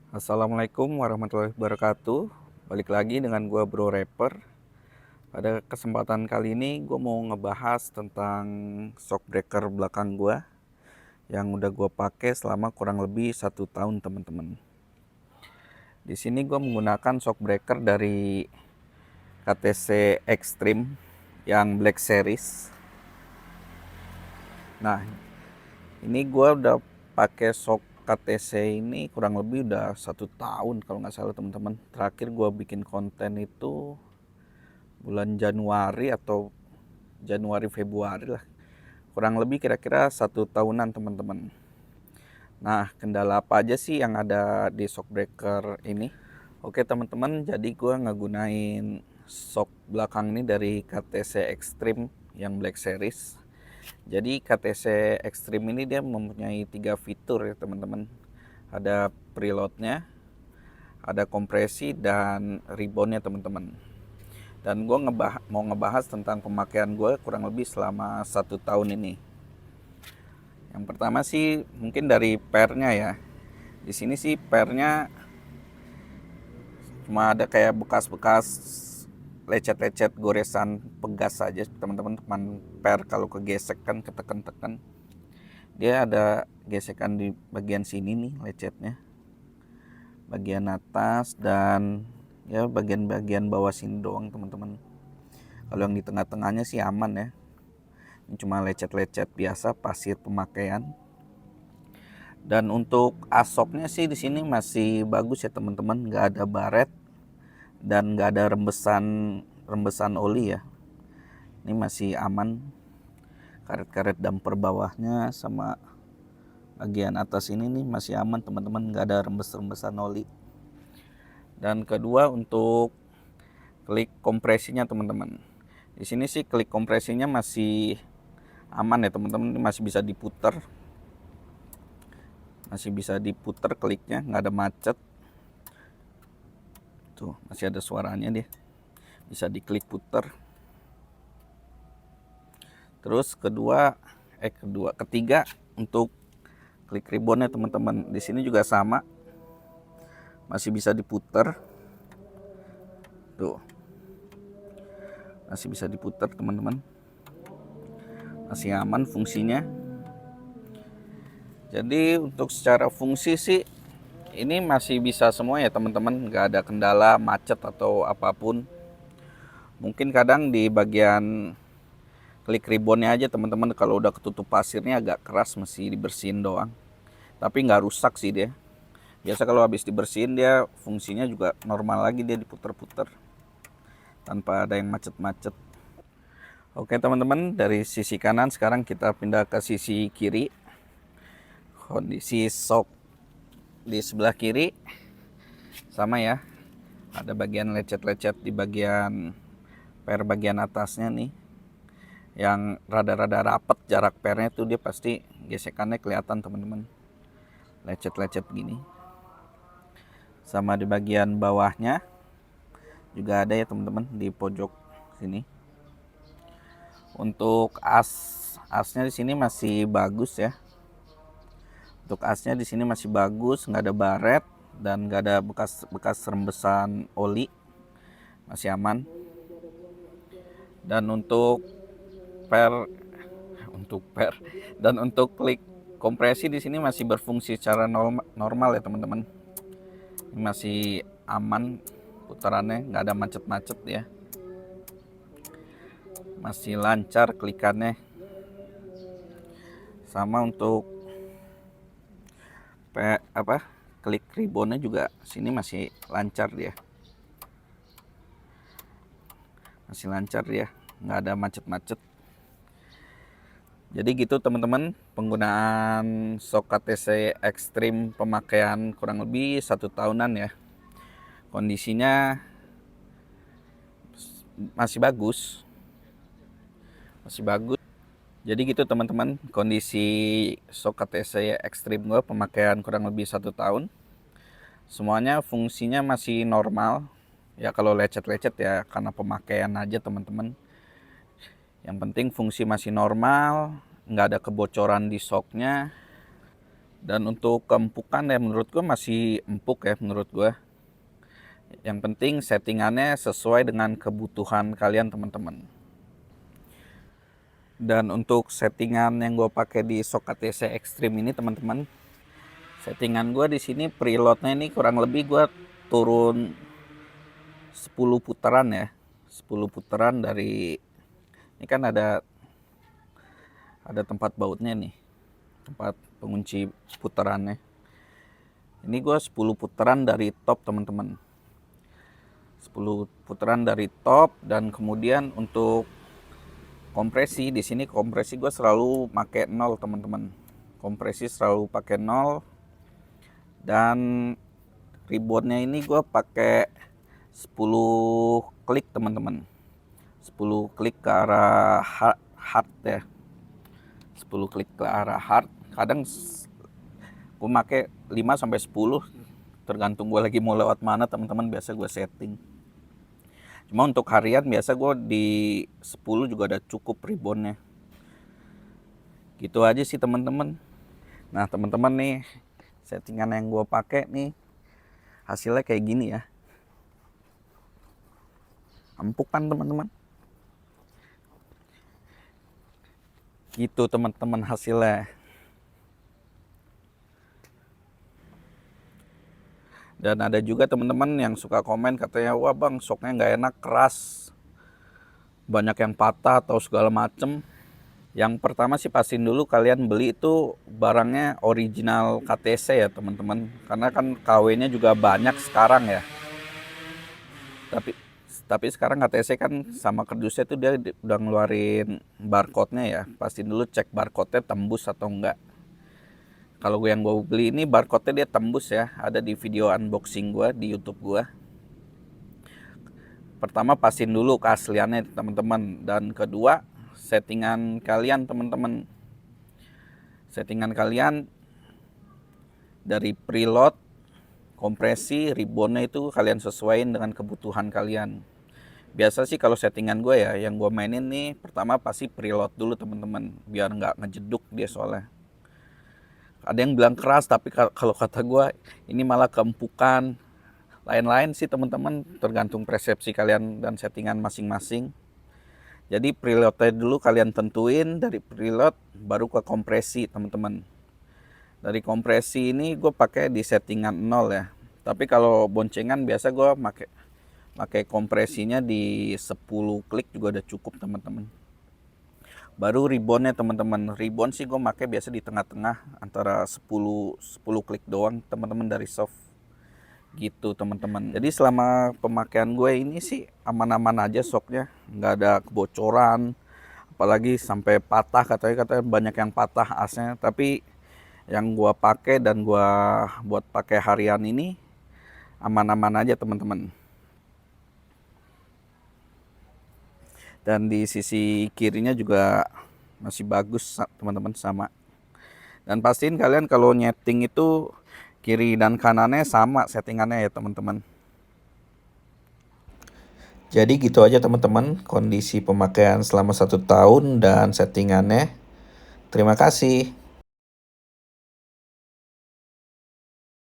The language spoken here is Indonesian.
Assalamualaikum warahmatullahi wabarakatuh. Balik lagi dengan gua Bro Rapper. Pada kesempatan kali ini gua mau ngebahas tentang shock breaker belakang gua yang udah gua pakai selama kurang lebih 1 tahun, teman-teman. Di sini gua menggunakan shock breaker dari KTC Extreme yang Black Series. Nah, ini gua udah pakai shock KTC ini kurang lebih udah 1 tahun kalau nggak salah, teman-teman. Terakhir gua bikin konten itu bulan Januari atau Januari Februari lah, kurang lebih kira-kira 1 tahunan, teman-teman. Nah, kendala apa aja sih yang ada di shock breaker ini? Oke teman-teman, jadi gue ngegunain shock belakang ini dari KTC Extreme yang Black Series. Jadi KTC Extreme ini dia mempunyai 3 fitur ya teman-teman. Ada preloadnya, ada kompresi, dan reboundnya teman-teman. Dan gue mau ngebahas tentang pemakaian gue kurang lebih selama 1 tahun ini. Yang pertama sih mungkin dari pernya ya. Di sini sih pernya cuma ada kayak bekas-bekas lecet-lecet goresan pegas saja teman-teman. Teman per kalau kegesek kan ketekan-tekan, dia ada gesekan di bagian sini nih lecetnya, bagian atas dan ya bagian-bagian bawah sini doang teman-teman. Kalau yang di tengah-tengahnya sih aman ya. Ini cuma lecet-lecet biasa pasir pemakaian. Dan untuk asoknya sih di sini masih bagus ya teman-teman, nggak ada baret dan nggak ada rembesan oli ya. Ini masih aman. Karet-karet damper bawahnya sama bagian atas ini nih masih aman teman-teman, nggak ada rembesan oli. Dan kedua untuk klik kompresinya teman-teman. Di sini sih klik kompresinya masih aman ya teman-teman, masih bisa diputar. Masih bisa diputar kliknya, nggak ada macet. Tuh, masih ada suaranya dia. Bisa diklik putar. Terus ketiga untuk klik reboundnya teman-teman. Di sini juga sama. Masih bisa diputar. Tuh. Masih bisa diputar teman-teman. Masih aman fungsinya. Jadi untuk secara fungsi sih ini masih bisa semua ya teman-teman, nggak ada kendala macet atau apapun. Mungkin kadang di bagian klik reboundnya aja teman-teman, kalau udah ketutup pasirnya agak keras, mesti dibersihin doang. Tapi nggak rusak sih dia. Biasa kalau habis dibersihin dia fungsinya juga normal lagi, dia diputer-puter tanpa ada yang macet-macet. Oke teman-teman, dari sisi kanan sekarang kita pindah ke sisi kiri. Kondisi shock di sebelah kiri sama ya, ada bagian lecet-lecet di bagian per bagian atasnya nih, yang rada-rada rapet jarak pernya tuh, dia pasti gesekannya kelihatan teman-teman, lecet-lecet gini. Sama di bagian bawahnya juga ada ya teman-teman, di pojok sini. Untuk asnya di sini masih bagus ya. Untuk asnya di sini masih bagus, nggak ada baret dan nggak ada bekas rembesan oli, masih aman. Dan per untuk klik kompresi di sini masih berfungsi secara normal ya teman-teman. Ini masih aman putarannya, nggak ada macet-macet ya. Masih lancar klikannya. Sama untuk klik reboundnya juga sini masih lancar dia. Masih lancar ya, nggak ada macet-macet. Jadi gitu teman-teman, penggunaan shock KTC Extreme pemakaian kurang lebih 1 tahunan ya. Kondisinya masih bagus. Masih bagus. Jadi gitu teman-teman, kondisi shock KTC Extreme gue pemakaian kurang lebih 1 tahun. Semuanya fungsinya masih normal. Ya kalau lecet-lecet ya karena pemakaian aja teman-teman. Yang penting fungsi masih normal, nggak ada kebocoran di shocknya. Dan untuk keempukan ya menurut gue masih empuk ya menurut gue. Yang penting settingannya sesuai dengan kebutuhan kalian teman-teman. Dan untuk settingan yang gue pakai di Shock ATC Extreme ini teman-teman, settingan gue di sini preloadnya ini kurang lebih gue turun 10 putaran ya. 10 putaran dari ini kan ada tempat bautnya nih. Tempat pengunci putarannya. Ini gue 10 putaran dari top teman-teman. 10 putaran dari top, dan kemudian untuk kompresi di sini kompresi gue selalu pakai 0 teman-teman. Kompresi selalu pakai 0, dan reboundnya ini gue pakai 10 klik teman-teman. 10 klik ke arah hard ya. 10 klik ke arah hard. Kadang gue pakai 5 sampai 10 tergantung gue lagi mau lewat mana teman-teman, biasa gue setting. Cuma untuk harian biasa gue di 10 juga udah cukup reboundnya. Gitu aja sih teman-teman. Nah teman-teman nih, settingan yang gue pakai nih hasilnya kayak gini ya. Empuk kan teman-teman. Gitu teman-teman hasilnya. Dan ada juga teman-teman yang suka komen katanya, wah bang shocknya nggak enak, keras, banyak yang patah atau segala macem. Yang pertama sih pastiin dulu kalian beli itu barangnya original KTC ya teman-teman, karena kan KW-nya juga banyak sekarang ya. Tapi sekarang KTC kan sama kardusnya tuh dia udah ngeluarin barcode-nya ya. Pastiin dulu cek barcode-nya tembus atau enggak. Kalau yang gue beli ini barcode-nya dia tembus ya, ada di video unboxing gue di YouTube gue. Pertama pastiin dulu keasliannya teman-teman, dan kedua settingan kalian teman-teman. Settingan kalian dari preload, kompresi, reboundnya itu kalian sesuaiin dengan kebutuhan kalian. Biasa sih kalau settingan gue ya, yang gue mainin nih pertama pasti preload dulu teman-teman, biar nggak ngejeduk dia soalnya. Ada yang bilang keras, tapi kalau kata gue ini malah keempukan. Lain-lain sih teman-teman, tergantung persepsi kalian dan settingan masing-masing. Jadi preloadnya dulu kalian tentuin, dari preload baru ke kompresi teman-teman. Dari kompresi ini gue pakai di settingan 0 ya. Tapi kalau boncengan biasa gue pakai kompresinya di 10 klik juga udah cukup teman-teman. Baru reboundnya teman-teman. Rebound sih gue pakai biasa di tengah-tengah antara 10 klik doang teman-teman dari soft. Gitu teman-teman. Jadi selama pemakaian gue ini sih aman-aman aja shocknya, nggak ada kebocoran, apalagi sampai patah, katanya banyak yang patah asnya. Tapi yang gue pakai dan gue buat pakai harian ini aman-aman aja teman-teman. Dan di sisi kirinya juga masih bagus teman-teman sama. Dan pastiin kalian kalau nyeting itu kiri dan kanannya sama settingannya ya teman-teman. Jadi gitu aja teman-teman kondisi pemakaian selama 1 tahun dan settingannya. Terima kasih.